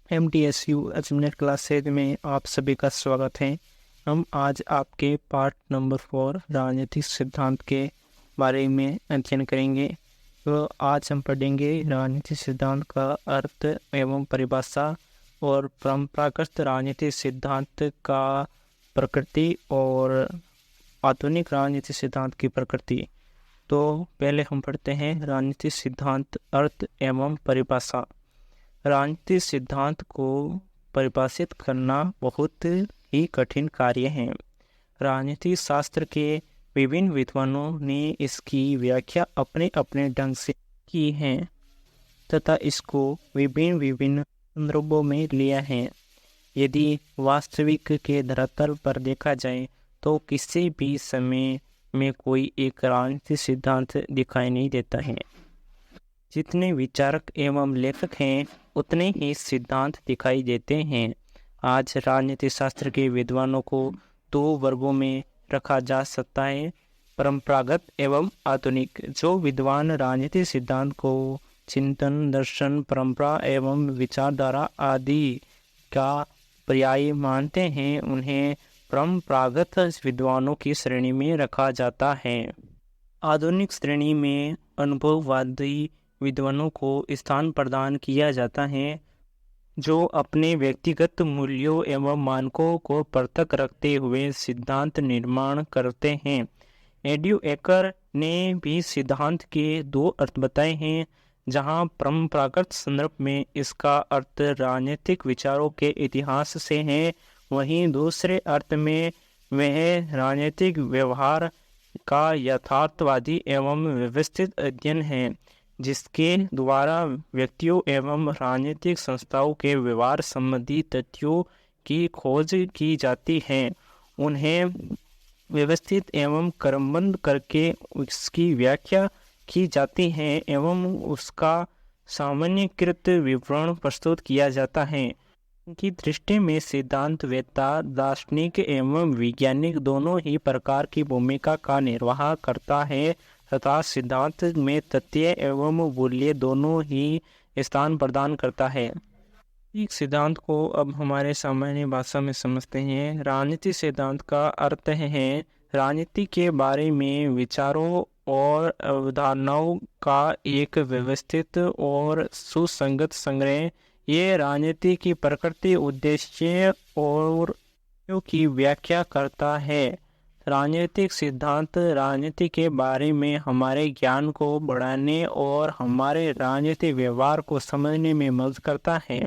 MTSU achievement classes में आप सभी का स्वागत है। हम आज आपके पार्ट नंबर 4 राजनीतिक सिद्धांत के बारे में अध्ययन करेंगे। तो आज हम पढ़ेंगे राजनीतिक सिद्धांत का अर्थ एवं परिभाषा और परंपरागत राजनीतिक सिद्धांत का प्रकृति और आधुनिक राजनीतिक सिद्धांत की प्रकृति। तो पहले हम पढ़ते हैं राजनीतिक सिद्धांत अर्थ एवं परिभाषा। राजनीतिक सिद्धांत को परिभाषित करना बहुत ही कठिन कार्य है। राजनीतिक शास्त्र के विभिन्न विद्वानों ने इसकी व्याख्या अपने अपने ढंग से की है तथा इसको विभिन्न संदर्भों में लिया है। यदि वास्तविक के धरातल पर देखा जाए तो किसी भी समय में कोई एक राजनीतिक सिद्धांत दिखाई नहीं देता है। जितने विचारक एवं लेखक हैं उतने ही सिद्धांत दिखाई देते हैं। आज राजनीतिक शास्त्र के विद्वानों को दो वर्गों में रखा जा सकता है, परंपरागत एवं आधुनिक। जो विद्वान राजनीतिक सिद्धांत को चिंतन, दर्शन, परंपरा एवं विचारधारा आदि का पर्याय मानते हैं उन्हें परंपरागत विद्वानों की श्रेणी में रखा जाता है। आधुनिक श्रेणी में अनुभववादी विद्वानों को स्थान प्रदान किया जाता है जो अपने व्यक्तिगत मूल्यों एवं मानकों को पृथक रखते हुए सिद्धांत निर्माण करते हैं। एड्यू एकर ने भी सिद्धांत के दो अर्थ बताए हैं। जहां परंपरागत संदर्भ में इसका अर्थ राजनीतिक विचारों के इतिहास से है, वहीं दूसरे अर्थ में वह राजनीतिक व्यवहार का यथार्थवादी एवं व्यवस्थित अध्ययन है जिसके द्वारा व्यक्तियों एवं राजनीतिक संस्थाओं के व्यवहार संबंधी तथ्यों की खोज की जाती है। उन्हें व्यवस्थित एवं क्रमबद्ध करके उसकी व्याख्या की जाती है एवं उसका सामान्यीकृत विवरण प्रस्तुत किया जाता है। उनकी दृष्टि में सिद्धांतवेत्ता दार्शनिक एवं वैज्ञानिक दोनों ही प्रकार की भूमिका का निर्वाह करता है तथा सिद्धांत में तथ्य एवं मूल्य दोनों ही स्थान प्रदान करता है। एक सिद्धांत को अब हमारे सामान्य भाषा में समझते हैं। राजनीतिक सिद्धांत का अर्थ है राजनीति के बारे में विचारों और अवधारणाओं का एक व्यवस्थित और सुसंगत संग्रह। ये राजनीति की प्रकृति, उद्देश्य और की व्याख्या करता है। राजनीतिक सिद्धांत राजनीति के बारे में हमारे ज्ञान को बढ़ाने और हमारे राजनीतिक व्यवहार को समझने में मदद करता है।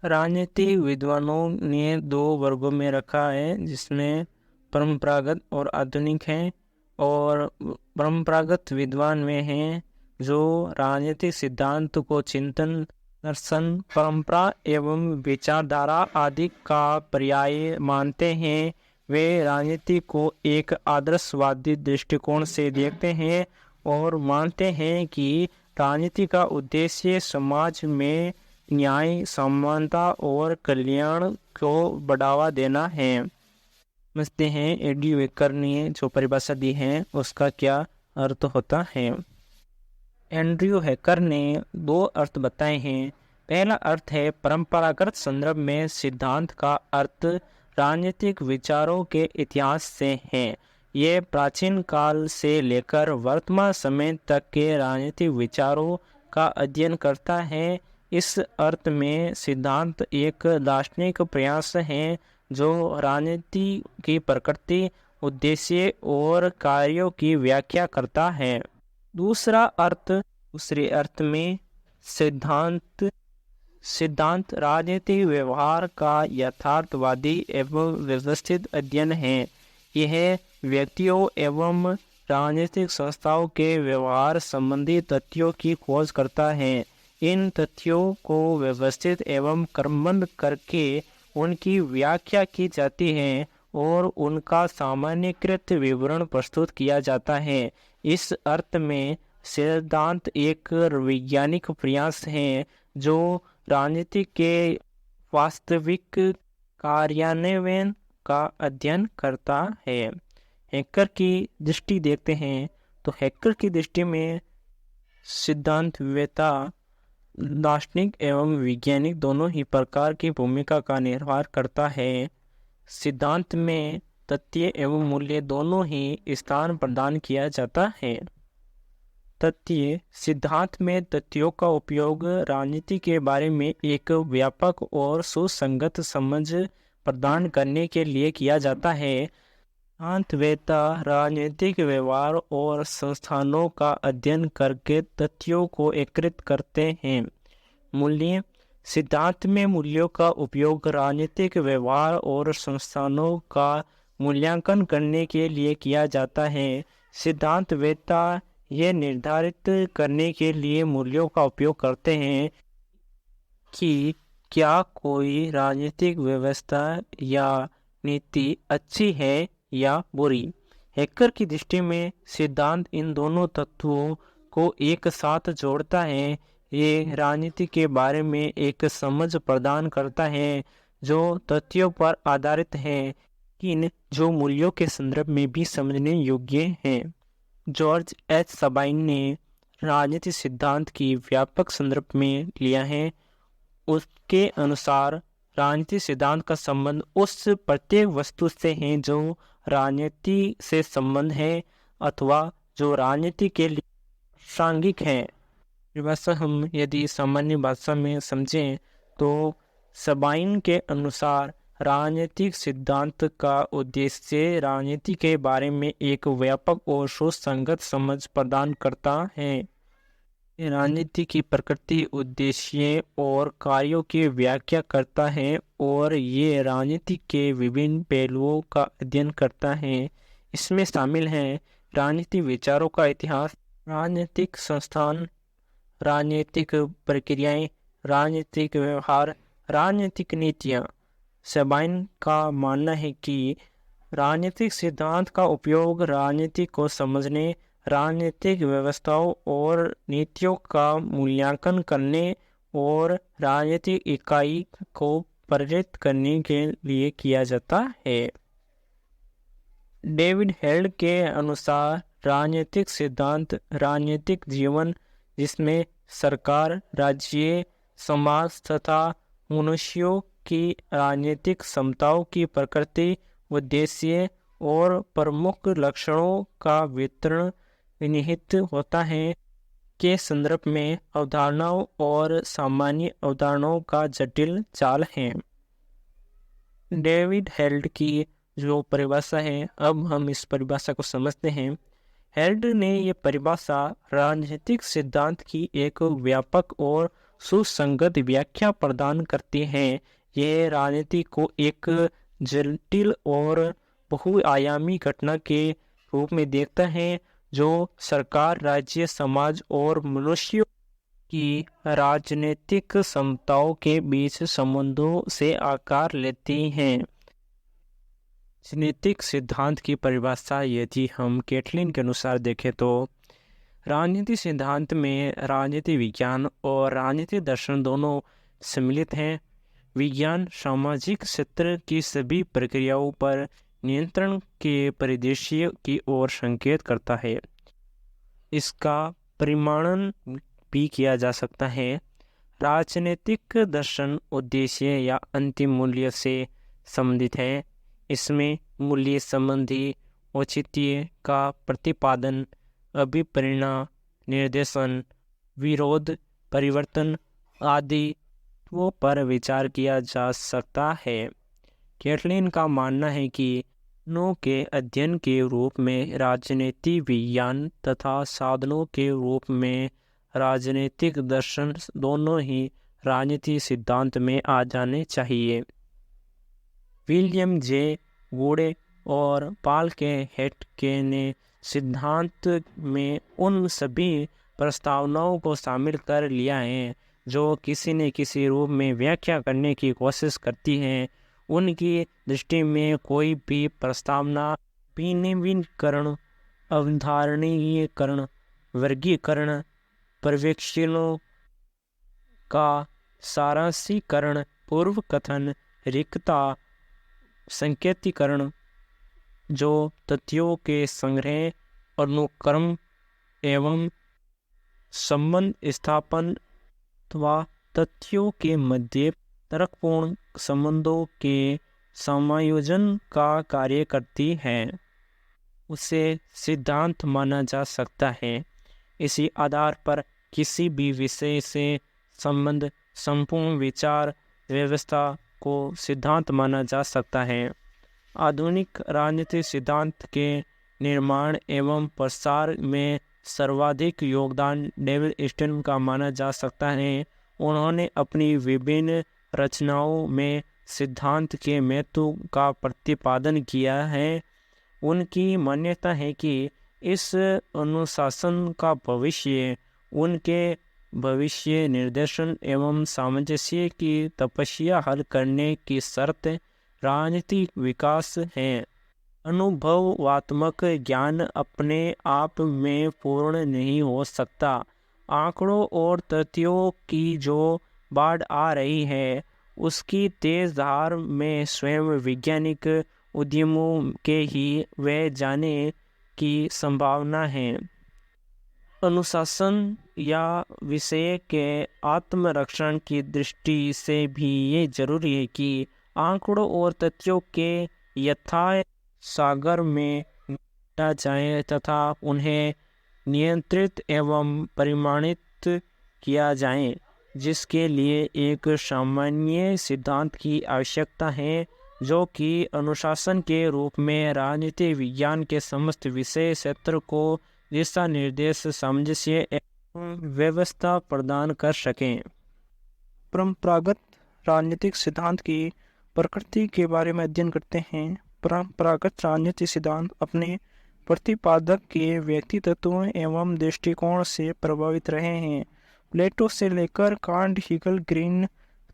राजनीतिक विद्वानों ने दो वर्गों में रखा है जिसमें परंपरागत और आधुनिक हैं। और परंपरागत विद्वान वे हैं जो राजनीतिक सिद्धांत को चिंतन, दर्शन, परंपरा एवं विचारधारा आदि का पर्याय मानते हैं। वे राजनीति को एक आदर्शवादी दृष्टिकोण से देखते हैं और मानते हैं कि राजनीति का उद्देश्य समाज में न्याय, समानता और कल्याण को बढ़ावा देना है। समझते हैं एड्यू एकर ने जो परिभाषा दी है उसका क्या अर्थ होता है। एंड्रयू हैकर ने दो अर्थ बताए हैं। पहला अर्थ है परंपरागत संदर्भ में सिद्धांत का अर्थ राजनीतिक विचारों के इतिहास से है। ये प्राचीन काल से लेकर वर्तमान समय तक के राजनीतिक विचारों का अध्ययन करता है। इस अर्थ में सिद्धांत एक दार्शनिक प्रयास है जो राजनीति की प्रकृति, उद्देश्य और कार्यों की व्याख्या करता है। दूसरे अर्थ में सिद्धांत राजनीतिक व्यवहार का यथार्थवादी एवं व्यवस्थित अध्ययन है। यह व्यक्तियों एवं राजनीतिक संस्थाओं के व्यवहार संबंधी तथ्यों की खोज करता है। इन तथ्यों को व्यवस्थित एवं क्रमबद्ध करके उनकी व्याख्या की जाती है और उनका सामान्यीकृत विवरण प्रस्तुत किया जाता है। इस अर्थ में सिद्धांत एक वैज्ञानिक प्रयास है जो राजनीति के वास्तविक कार्यान्वयन का अध्ययन करता है। हैकर की दृष्टि देखते हैं तो हैकर की दृष्टि में सिद्धांतवेत्ता दार्शनिक एवं वैज्ञानिक दोनों ही प्रकार की भूमिका का निर्वाह करता है। सिद्धांत में तथ्य एवं मूल्य दोनों ही स्थान प्रदान किया जाता है। तथ्य सिद्धांत में तथ्यों का उपयोग राजनीति के बारे में एक व्यापक और सुसंगत समझ प्रदान करने के लिए किया जाता है। सिद्धांतवेत्ता राजनीतिक व्यवहार और संस्थानों का अध्ययन करके तथ्यों को एकत्रित करते हैं। मूल्य सिद्धांत में मूल्यों का उपयोग राजनीतिक व्यवहार और संस्थानों का मूल्यांकन करने के लिए किया जाता है। सिद्धांतवेत्ता ये निर्धारित करने के लिए मूल्यों का उपयोग करते हैं कि क्या कोई राजनीतिक व्यवस्था या नीति अच्छी है या बुरी। हैकर की दृष्टि में सिद्धांत इन दोनों तत्वों को एक साथ जोड़ता है। ये राजनीति के बारे में एक समझ प्रदान करता है जो तथ्यों पर आधारित है, लेकिन जो मूल्यों के संदर्भ में भी समझने योग्य है। जॉर्ज एच सबाइन ने राजनीति सिद्धांत की व्यापक संदर्भ में लिया है। उसके अनुसार राजनीति सिद्धांत का संबंध उस प्रत्येक वस्तु से है जो राजनीति से संबंध है अथवा जो राजनीति के लिए प्रासंगिक है। परिभाषा हम यदि सामान्य भाषा में समझें तो सबाइन के अनुसार राजनीतिक सिद्धांत का उद्देश्य राजनीति के बारे में एक व्यापक और सुसंगत समझ प्रदान करता है। राजनीति की प्रकृति, उद्देश्य और कार्यों की व्याख्या करता है और ये राजनीति के विभिन्न पहलुओं का अध्ययन करता है। इसमें शामिल हैं राजनीतिक विचारों का इतिहास, राजनीतिक संस्थान, राजनीतिक प्रक्रियाएं, राजनीतिक व्यवहार, राजनीतिक नीतियाँ। सबाइन का मानना है कि राजनीतिक सिद्धांत का उपयोग राजनीति को समझने, राजनीतिक व्यवस्थाओं और नीतियों का मूल्यांकन करने और राजनीतिक इकाई को प्रेरित करने के लिए किया जाता है। डेविड हेल्ड के अनुसार राजनीतिक सिद्धांत राजनीतिक जीवन जिसमें सरकार, राज्य, समाज तथा मनुष्यों की राजनीतिक क्षमताओं की प्रकृति, उद्देश्य और प्रमुख लक्षणों का वितरण निहित होता है के संदर्भ में अवधारणाओं और सामान्य अवधारणाओं का जटिल जाल है। डेविड हेल्ड की जो परिभाषा है, अब हम इस परिभाषा को समझते हैं। हेल्ड ने ये परिभाषा राजनीतिक सिद्धांत की एक व्यापक और सुसंगत व्याख्या प्रदान करती है। यह राजनीति को एक जटिल और बहुआयामी घटना के रूप में देखता है जो सरकार, राज्य, समाज और मनुष्यों की राजनीतिक क्षमताओं के बीच संबंधों से आकार लेती हैं। राजनीतिक सिद्धांत की परिभाषा यदि हम कैटलिन के अनुसार देखें तो राजनीति सिद्धांत में राजनीति विज्ञान और राजनीति दर्शन दोनों सम्मिलित हैं। विज्ञान सामाजिक क्षेत्र की सभी प्रक्रियाओं पर नियंत्रण के परिदृश्य की ओर संकेत करता है। इसका परिमाणन भी किया जा सकता है। राजनीतिक दर्शन उद्देश्य या अंतिम मूल्य से संबंधित है। इसमें मूल्य संबंधी औचित्य का प्रतिपादन, अभिप्रेरणा, निर्देशन, विरोध, परिवर्तन आदि वो पर विचार किया जा सकता है। कैटलिन का मानना है कि नो के अध्ययन के रूप में राजनीति विज्ञान तथा साधनों के रूप में राजनीतिक दर्शन दोनों ही राजनीति सिद्धांत में आ जाने चाहिए। विलियम जे वुडे और पाल के हेटके ने सिद्धांत में उन सभी प्रस्तावनाओं को शामिल कर लिया है जो किसी न किसी रूप में व्याख्या करने की कोशिश करती हैं। उनकी दृष्टि में कोई भी प्रस्तावना विनिर्णयकरण, अवधारणीयकरण, वर्गीकरण, पर्यवेक्षणों का सारांशीकरण, पूर्व कथन, रिक्तता, संकेतीकरण जो तथ्यों के संग्रह, अनुक्रम एवं संबंध स्थापन अथवा तथ्यों के मध्य तर्कपूर्ण संबंधों के समायोजन का कार्य करती है, उसे सिद्धांत माना जा सकता है। इसी आधार पर किसी भी विषय से संबंध संपूर्ण विचार व्यवस्था को सिद्धांत माना जा सकता है। आधुनिक राजनीतिक सिद्धांत के निर्माण एवं प्रसार में सर्वाधिक योगदान डेविड ह्यूस्टन का माना जा सकता है। उन्होंने अपनी विभिन्न रचनाओं में सिद्धांत के महत्व का प्रतिपादन किया है। उनकी मान्यता है कि इस अनुशासन का भविष्य उनके भविष्य निर्देशन एवं सामंजस्य की तपस्या हल करने की शर्त राजनीतिक विकास है। अनुभवात्मक ज्ञान अपने आप में पूर्ण नहीं हो सकता। आंकड़ों और तथ्यों की जो बाढ़ आ रही है, उसकी तेज धार में स्वयं वैज्ञानिक उद्यमों के ही वह जाने की संभावना है। अनुशासन या विषय के आत्मरक्षण की दृष्टि से भी ये जरूरी है कि आंकड़ों और तथ्यों के यथार्थ सागर में डाला जाए तथा उन्हें नियंत्रित एवं परिमाणित किया जाए, जिसके लिए एक सामान्य सिद्धांत की आवश्यकता है, जो कि अनुशासन के रूप में राजनीतिक विज्ञान के समस्त विषय क्षेत्र को दिशा निर्देश, सामंजस्य एवं व्यवस्था प्रदान कर सकें। परंपरागत राजनीतिक सिद्धांत की प्रकृति के बारे में अध्ययन करते हैं। परंपरागत राजनीतिक सिद्धांत अपने प्रतिपादक के व्यक्तित्व एवं दृष्टिकोण से प्रभावित रहे हैं। प्लेटो से लेकर कांट, हीगल, ग्रीन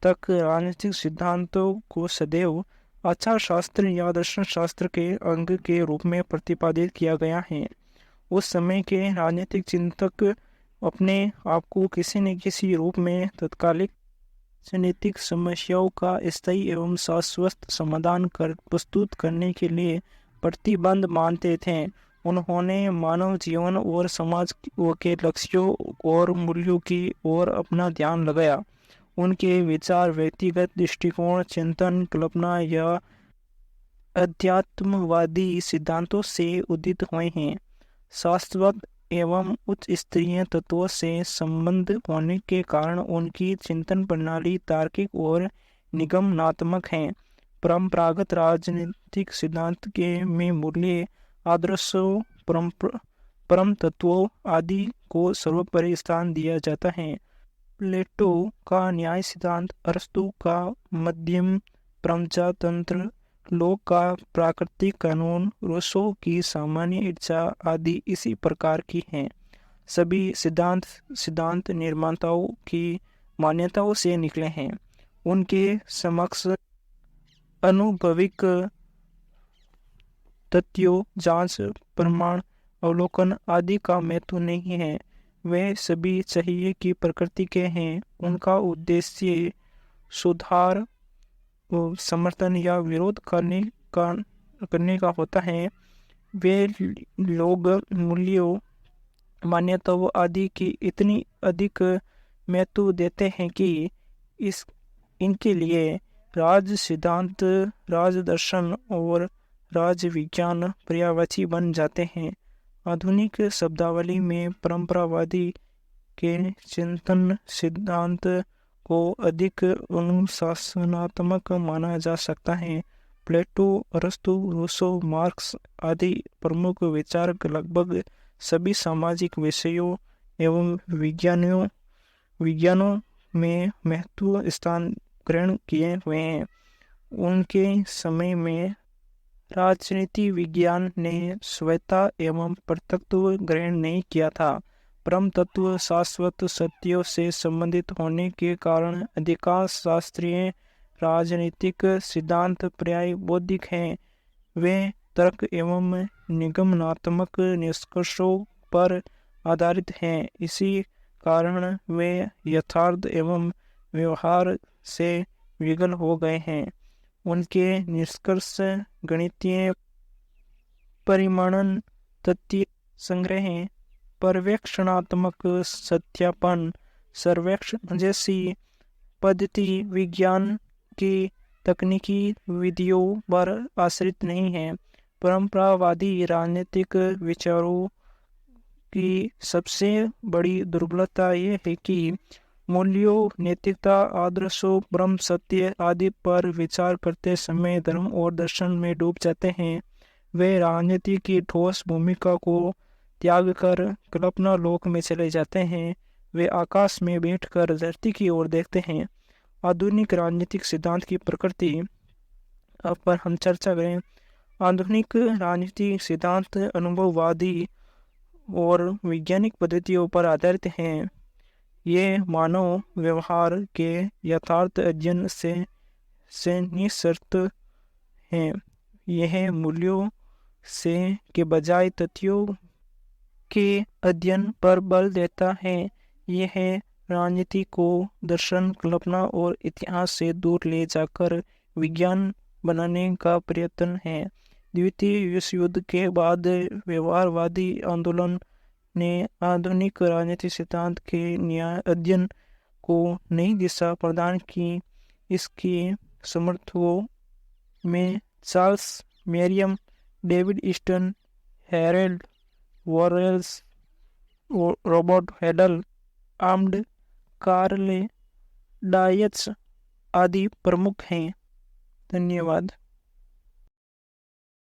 तक राजनीतिक सिद्धांतों को सदैव आचार शास्त्र या दर्शन शास्त्र के अंग के रूप में प्रतिपादित किया गया है। उस समय के राजनीतिक चिंतक अपने आप को किसी न किसी रूप में तत्कालिक राजनीतिक समस्याओं का स्थायी एवं शाश्वत समाधान कर प्रस्तुत करने के लिए प्रतिबद्ध मानते थे। उन्होंने मानव जीवन और समाज के लक्ष्यों और मूल्यों की ओर अपना ध्यान लगाया। उनके विचार व्यक्तिगत दृष्टिकोण, चिंतन, कल्पना या अध्यात्मवादी सिद्धांतों से उदित हुए हैं। शाश्वत एवं उच्च स्तरीय तत्वों से संबंध होने के कारण उनकी चिंतन प्रणाली तार्किक और निगमनात्मक है। परंपरागत राजनीतिक सिद्धांत के में मूल्य, आदर्शों, परम तत्वों आदि को सर्वोपरि स्थान दिया जाता है। प्लेटो का न्याय सिद्धांत, अरस्तु का मध्यम प्रजातंत्र, लोक का प्राकृतिक कानून, रूसो की सामान्य इच्छा आदि इसी प्रकार की हैं। सभी सिद्धांत निर्माताओं की मान्यताओं से निकले हैं। उनके समक्ष अनुभविक तथ्यों, जांच, प्रमाण, अवलोकन आदि का महत्व नहीं है। वे सभी चाहिए की प्रकृति के हैं। उनका उद्देश्य सुधार, समर्थन या विरोध करने का होता है। वे लोग मूल्यों, मान्यताओं आदि की इतनी अधिक महत्व देते हैं कि इनके लिए राज सिद्धांत, राज दर्शन और राज विज्ञान पर्यायवाची बन जाते हैं। आधुनिक शब्दावली में परंपरावादी के चिंतन सिद्धांत को अधिक अनुशासनात्मक माना जा सकता है। प्लेटो, अरस्तु, रूसो, मार्क्स आदि प्रमुख विचारक लगभग सभी सामाजिक विषयों एवं विज्ञानों में महत्व स्थान ग्रहण किए हुए हैं। उनके समय में राजनीति विज्ञान ने स्वतः एवं प्रत्यक्ष ग्रहण नहीं किया था। परम तत्व शाश्वत सत्यों से संबंधित होने के कारण अधिकांश शास्त्रीय राजनीतिक सिद्धांत प्राय बौद्धिक हैं। वे तर्क एवं निगमनात्मक निष्कर्षों पर आधारित हैं। इसी कारण वे यथार्थ एवं व्यवहार से विकल हो गए हैं। उनके निष्कर्ष गणितीय परिमाणन, तथ्य संग्रह, पर्यवेक्षणात्मक सत्यापन, सर्वेक्षण जैसी पद्धति विज्ञान की तकनीकी विधियों पर आश्रित नहीं है। परंपरावादी राजनीतिक विचारों की सबसे बड़ी दुर्बलता यह है कि मूल्यों, नैतिकता, आदर्शों, ब्रह्म सत्य आदि पर विचार करते समय धर्म और दर्शन में डूब जाते हैं। वे राजनीति की ठोस भूमिका को त्याग कर कल्पना लोक में चले जाते हैं। वे आकाश में बैठकर धरती की ओर देखते हैं। आधुनिक राजनीतिक सिद्धांत की प्रकृति पर हम चर्चा करें। आधुनिक राजनीतिक सिद्धांत अनुभववादी और वैज्ञानिक पद्धतियों पर आधारित हैं। ये मानव व्यवहार के यथार्थ अध्ययन से निःसर्त हैं। यह मूल्यों से के बजाय तथ्यों के अध्ययन पर बल देता है। यह राजनीति को दर्शन, कल्पना और इतिहास से दूर ले जाकर विज्ञान बनाने का प्रयत्न है। द्वितीय विश्व युद्ध के बाद व्यवहारवादी आंदोलन ने आधुनिक राजनीतिक सिद्धांत के न्याय अध्ययन को नई दिशा प्रदान की। इसके समर्थकों में Charles Merriam, David Easton, Harold Lasswell, Robert Dahl, and Karl Deutsch आदि प्रमुख हैं। धन्यवाद।